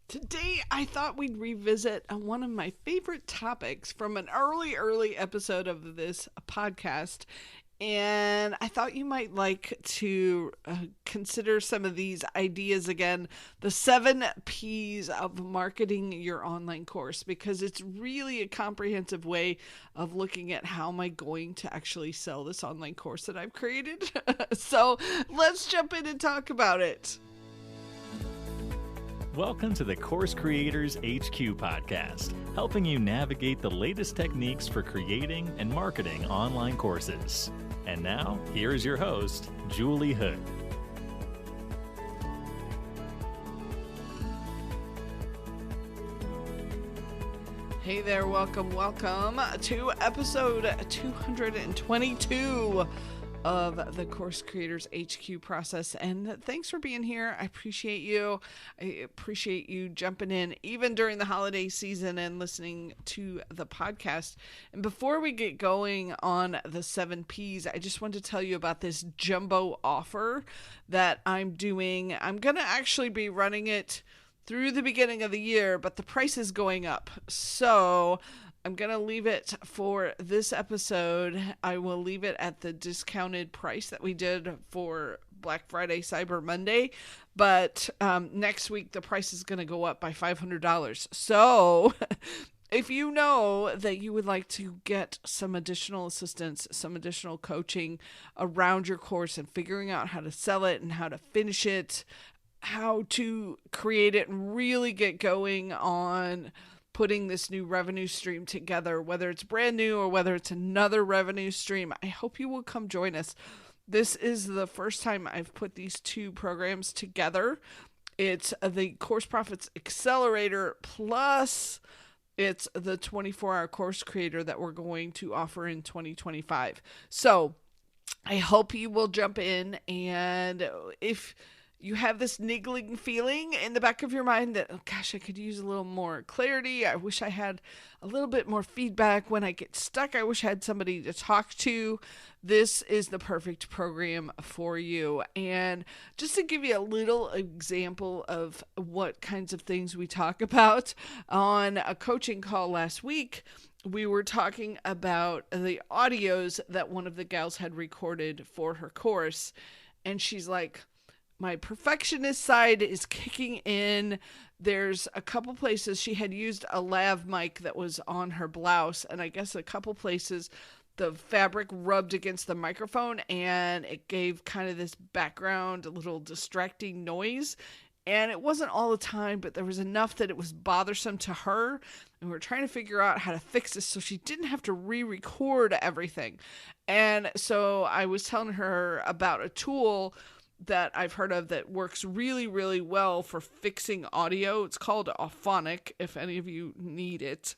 Today, I thought we'd revisit one of my favorite topics from an early episode of this podcast. And I thought you might like to consider some of these ideas again, the 7 P's of marketing your online course, because it's really a comprehensive way of looking at how am I going to actually sell this online course that I've created. So let's jump in and talk about it. Welcome to the Course Creators HQ podcast, helping you navigate the latest techniques for creating and marketing online courses. And now, here is your host, Julie Hood. Hey there, welcome to episode 222 of the Course Creators HQ process. And thanks for being here. I appreciate you. I appreciate you jumping in even during the holiday season and listening to the podcast. And before we get going on the 7 Ps, I just want to tell you about this jumbo offer that I'm doing. I'm going to actually be running it through the beginning of the year, but the price is going up. So I'm going to leave it for this episode. I will leave it at the discounted price that we did for Black Friday, Cyber Monday. But next week, the price is going to go up by $500. So if you know that you would like to get some additional assistance, some additional coaching around your course and figuring out how to sell it and how to finish it, how to create it and really get going on putting this new revenue stream together, whether it's brand new or whether it's another revenue stream, I hope you will come join us. This is the first time I've put these two programs together. It's the Course Profits Accelerator plus it's the 24-hour course creator that we're going to offer in 2025. So I hope you will jump in, and if you have this niggling feeling in the back of your mind that, oh gosh, I could use a little more clarity. I wish I had a little bit more feedback when I get stuck. I wish I had somebody to talk to. This is the perfect program for you. And just to give you a little example of what kinds of things we talk about, on a coaching call last week, we were talking about the audios that one of the gals had recorded for her course. And she's like, my perfectionist side is kicking in. There's a couple places she had used a lav mic that was on her blouse, and I guess a couple places the fabric rubbed against the microphone and it gave kind of this background, a little distracting noise. And it wasn't all the time, but there was enough that it was bothersome to her. And we're trying to figure out how to fix this so she didn't have to re-record everything. And so I was telling her about a tool that I've heard of that works really well for fixing audio. It's called Auphonic, if any of you need it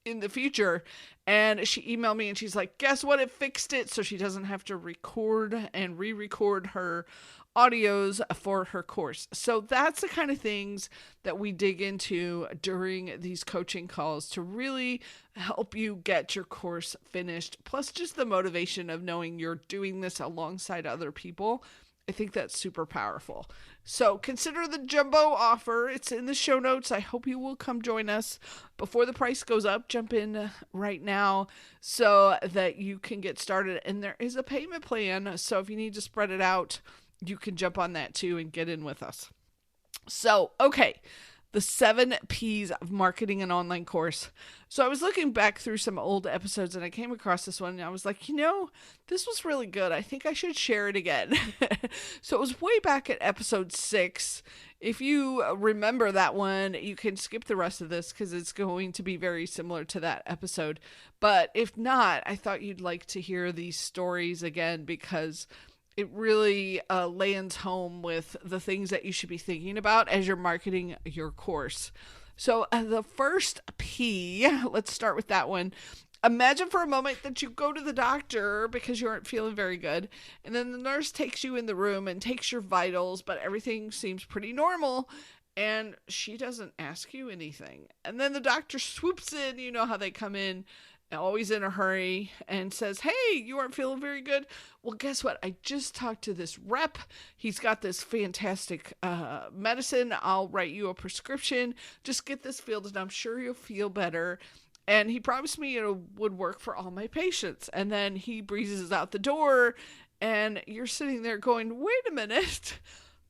in the future. And she emailed me and she's like, guess what? It fixed it so she doesn't have to record and re-record her audios for her course. So that's the kind of things that we dig into during these coaching calls to really help you get your course finished. Plus just the motivation of knowing you're doing this alongside other people. I think that's super powerful. So consider the jumbo offer. It's in the show notes. I hope you will come join us before the price goes up. Jump in right now so that you can get started. And there is a payment plan. So if you need to spread it out, you can jump on that too and get in with us. So, okay. The 7 P's of marketing an online course. So I was looking back through some old episodes and I came across this one and I was like, this was really good. I think I should share it again. So it was way back at episode 6. If you remember that one, you can skip the rest of this because it's going to be very similar to that episode. But if not, I thought you'd like to hear these stories again because it really lands home with the things that you should be thinking about as you're marketing your course. So the first P, let's start with that one. Imagine for a moment that you go to the doctor because you aren't feeling very good, and then the nurse takes you in the room and takes your vitals, but everything seems pretty normal, and she doesn't ask you anything. And then the doctor swoops in, you know how they come in, always in a hurry, and says, hey, you aren't feeling very good. Well, guess what? I just talked to this rep. He's got this fantastic medicine. I'll write you a prescription. Just get this filled and I'm sure you'll feel better. And he promised me it would work for all my patients. And then he breezes out the door and you're sitting there going, wait a minute.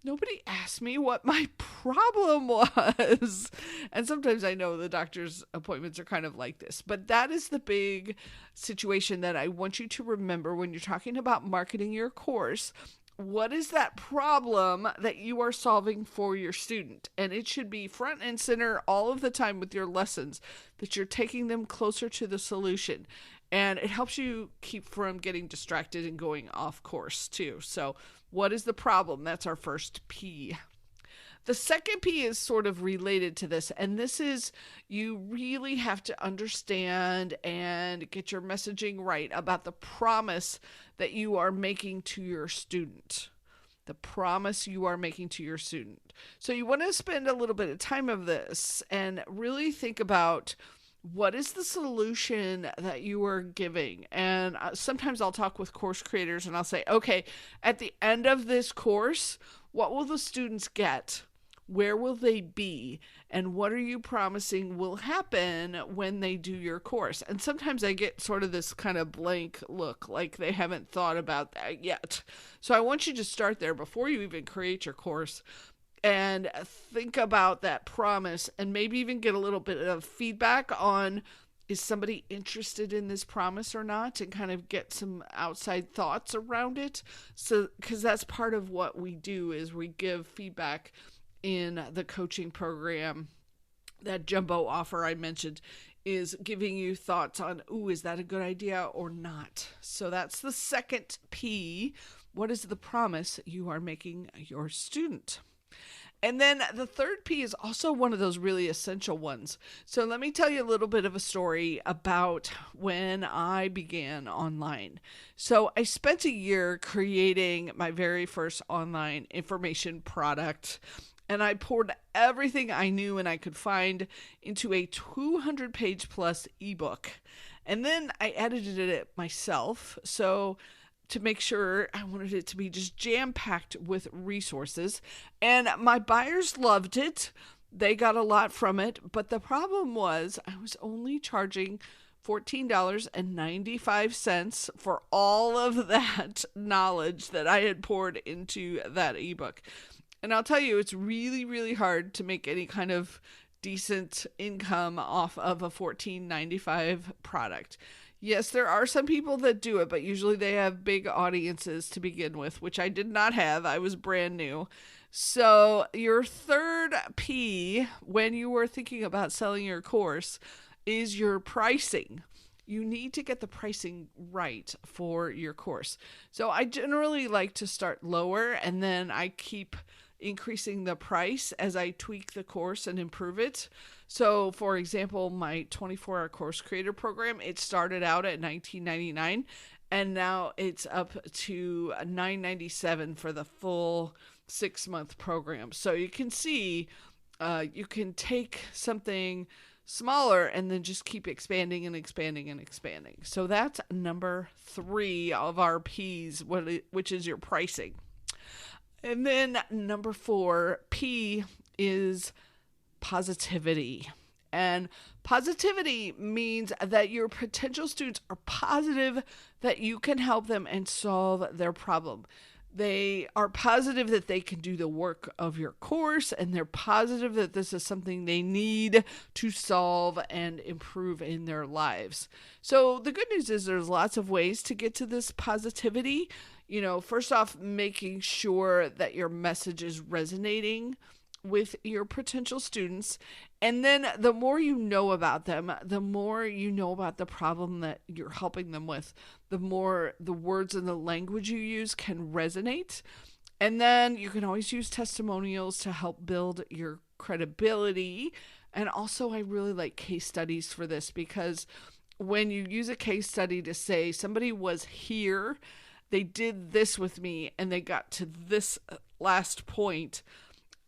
Nobody asked me what my problem was. And sometimes I know the doctor's appointments are kind of like this, but that is the big situation that I want you to remember when you're talking about marketing your course. What is that problem that you are solving for your student? And it should be front and center all of the time with your lessons, that you're taking them closer to the solution. And it helps you keep from getting distracted and going off course too. So what is the problem? That's our first P. The second P is sort of related to this, and this is you really have to understand and get your messaging right about the promise that you are making to your student. The promise you are making to your student. So you want to spend a little bit of time of this and really think about what is the solution that you are giving? And sometimes I'll talk with course creators and I'll say, okay, at the end of this course, what will the students get? Where will they be? And what are you promising will happen when they do your course? And sometimes I get sort of this kind of blank look, like they haven't thought about that yet. So I want you to start there before you even create your course. And think about that promise and maybe even get a little bit of feedback on, is somebody interested in this promise or not, and kind of get some outside thoughts around it. So, because that's part of what we do is we give feedback in the coaching program. That jumbo offer I mentioned is giving you thoughts on, ooh, is that a good idea or not? So that's the second P. What is the promise you are making your student? And then the third P is also one of those really essential ones. So let me tell you a little bit of a story about when I began online. So I spent a year creating my very first online information product, and I poured everything I knew and I could find into a 200-page plus ebook. And then I edited it myself. So to make sure, I wanted it to be just jam-packed with resources. And my buyers loved it. They got a lot from it. But the problem was I was only charging $14.95 for all of that knowledge that I had poured into that ebook. And I'll tell you, it's really, really hard to make any kind of decent income off of a $14.95 product. Yes, there are some people that do it, but usually they have big audiences to begin with, which I did not have. I was brand new. So your third P when you were thinking about selling your course is your pricing. You need to get the pricing right for your course. So I generally like to start lower, and then I keep increasing the price as I tweak the course and improve it. So for example, my 24-hour course creator program, it started out at $19.99 and now it's up to $9.97 for the full 6-month program. So you can see you can take something smaller and then just keep expanding and expanding and expanding. So that's number 3 of our P's, which is your pricing. And then number 4, P, is positivity. And positivity means that your potential students are positive that you can help them and solve their problem. They are positive that they can do the work of your course, and they're positive that this is something they need to solve and improve in their lives. So the good news is there's lots of ways to get to this positivity. First off, making sure that your message is resonating with your potential students. And then the more you know about them, the more you know about the problem that you're helping them with, the more the words and the language you use can resonate. And then you can always use testimonials to help build your credibility. And also, I really like case studies for this, because when you use a case study to say somebody was here, they did this with me, and they got to this last point,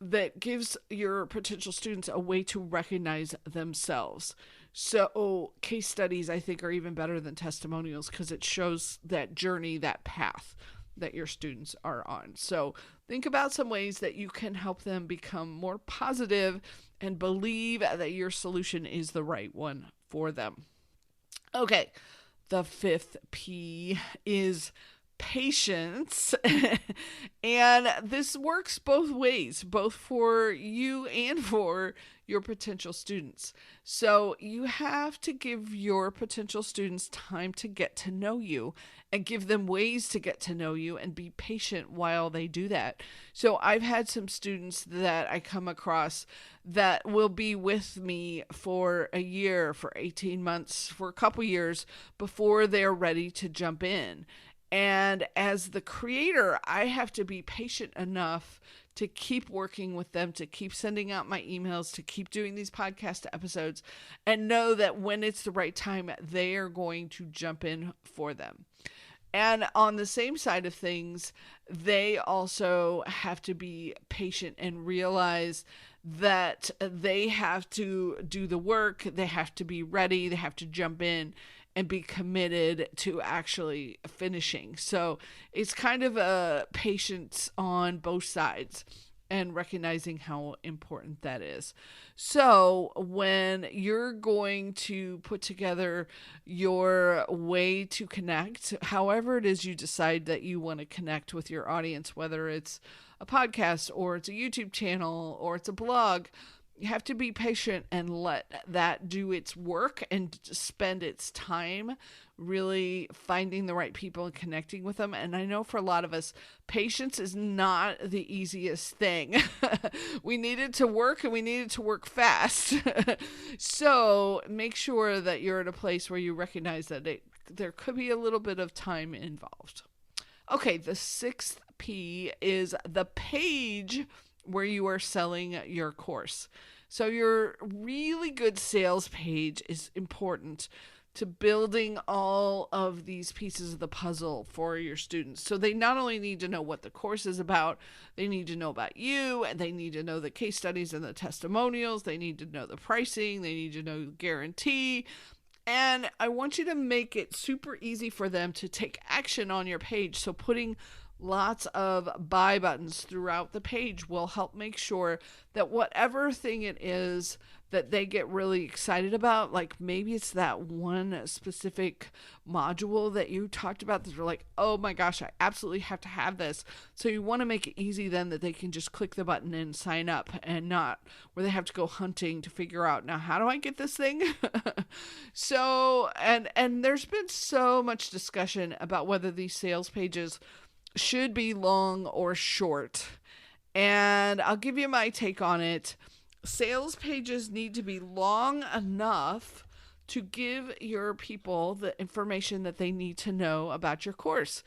that gives your potential students a way to recognize themselves. So case studies, I think, are even better than testimonials because it shows that journey, that path that your students are on. So think about some ways that you can help them become more positive and believe that your solution is the right one for them. Okay, the fifth P is patience. And this works both ways, both for you and for your potential students. So you have to give your potential students time to get to know you and give them ways to get to know you and be patient while they do that. So I've had some students that I come across that will be with me for a year, for 18 months, for a couple years before they're ready to jump in. And as the creator, I have to be patient enough to keep working with them, to keep sending out my emails, to keep doing these podcast episodes, and know that when it's the right time, they are going to jump in for them. And on the same side of things, they also have to be patient and realize that they have to do the work, they have to be ready, they have to jump in and be committed to actually finishing. So it's kind of a patience on both sides and recognizing how important that is. So when you're going to put together your way to connect, however it is you decide that you want to connect with your audience, whether it's a podcast or it's a YouTube channel or it's a blog, you have to be patient and let that do its work and spend its time really finding the right people and connecting with them. And I know for a lot of us, patience is not the easiest thing. We need it to work and we need it to work fast. So make sure that you're at a place where you recognize that there could be a little bit of time involved. Okay, the sixth P is the page where you are selling your course. So your really good sales page is important to building all of these pieces of the puzzle for your students. So they not only need to know what the course is about, they need to know about you, and they need to know the case studies and the testimonials, they need to know the pricing, they need to know the guarantee. And I want you to make it super easy for them to take action on your page. So putting lots of buy buttons throughout the page will help make sure that whatever thing it is that they get really excited about, like maybe it's that one specific module that you talked about that they're like, oh my gosh, I absolutely have to have this. So you want to make it easy then that they can just click the button and sign up, and not where they have to go hunting to figure out, now how do I get this thing? So, and there's been so much discussion about whether these sales pages should be long or short. And I'll give you my take on it. Sales pages need to be long enough to give your people the information that they need to know about your course.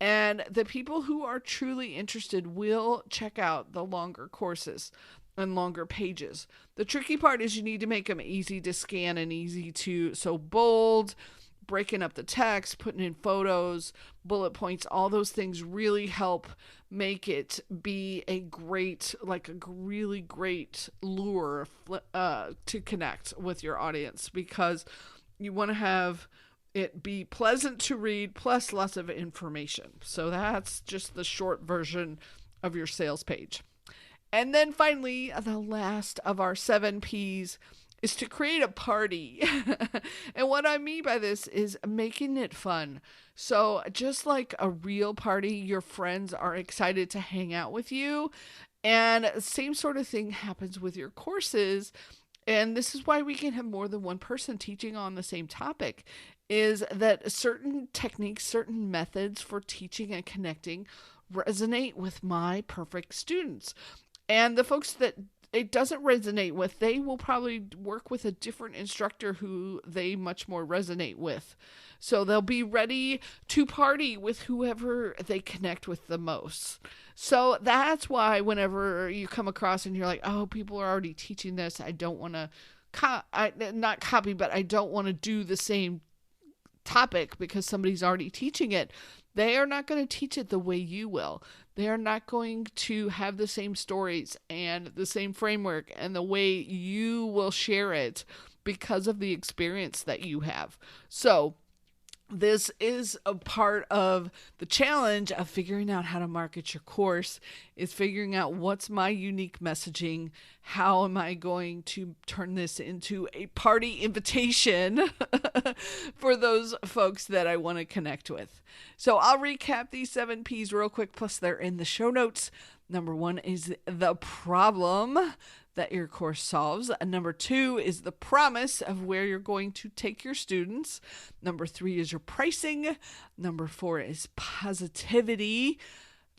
And the people who are truly interested will check out the longer courses and longer pages. The tricky part is you need to make them easy to scan and easy to, so bold, breaking up the text, putting in photos, bullet points, all those things really help make it be a great, like a really great lure to connect with your audience, because you want to have it be pleasant to read plus lots of information. So that's just the short version of your sales page. And then finally, the last of our 7 Ps is to create a party. And what I mean by this is making it fun. So just like a real party, your friends are excited to hang out with you. And same sort of thing happens with your courses. And this is why we can have more than one person teaching on the same topic, is that certain techniques, certain methods for teaching and connecting resonate with my perfect students. And the folks that it doesn't resonate with, they will probably work with a different instructor who they much more resonate with. So they'll be ready to party with whoever they connect with the most. So that's why whenever you come across and you're like, oh, people are already teaching this, I don't want to, not copy, but I don't want to do the same topic because somebody's already teaching it. They are not going to teach it the way you will. They are not going to have the same stories and the same framework and the way you will share it, because of the experience that you have. So this is a part of the challenge of figuring out how to market your course, is figuring out what's my unique messaging. How am I going to turn this into a party invitation for those folks that I want to connect with? So I'll recap these 7 P's real quick, plus they're in the show notes. Number 1 is the problem that your course solves. Number 2 is the promise of where you're going to take your students. Number 3 is your pricing. Number 4 is positivity.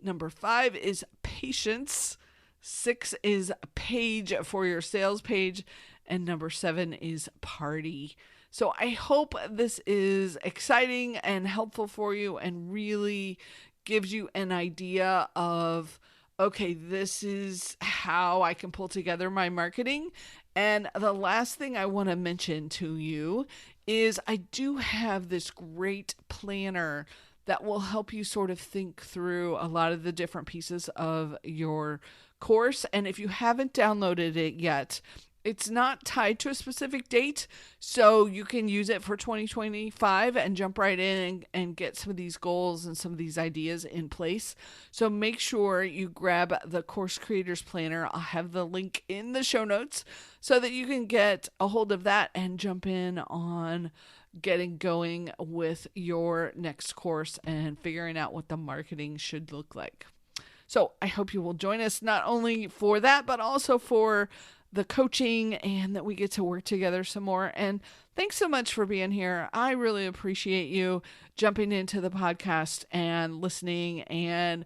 Number 5 is patience. 6 is a page for your sales page. And number 7 is party. So I hope this is exciting and helpful for you and really gives you an idea of, okay, this is how I can pull together my marketing. And the last thing I want to mention to you is I do have this great planner that will help you sort of think through a lot of the different pieces of your course. And if you haven't downloaded it yet, it's not tied to a specific date, so you can use it for 2025 and jump right in and get some of these goals and some of these ideas in place. So make sure you grab the Course Creators Planner. I'll have the link in the show notes so that you can get a hold of that and jump in on getting going with your next course and figuring out what the marketing should look like. So I hope you will join us not only for that, but also for the coaching and that we get to work together some more. And thanks so much for being here. I really appreciate you jumping into the podcast and listening, and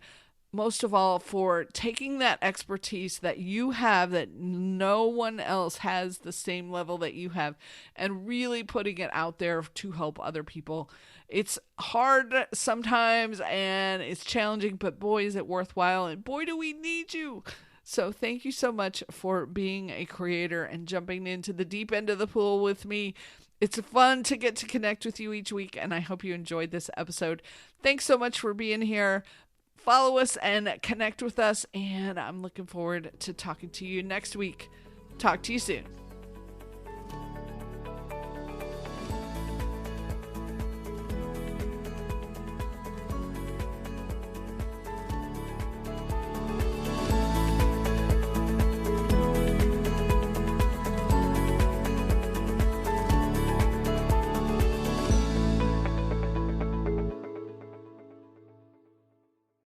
most of all for taking that expertise that you have that no one else has the same level that you have and really putting it out there to help other people. It's hard sometimes and it's challenging, but boy, is it worthwhile, and boy, do we need you. So thank you so much for being a creator and jumping into the deep end of the pool with me. It's fun to get to connect with you each week, and I hope you enjoyed this episode. Thanks so much for being here. Follow us and connect with us, and I'm looking forward to talking to you next week. Talk to you soon.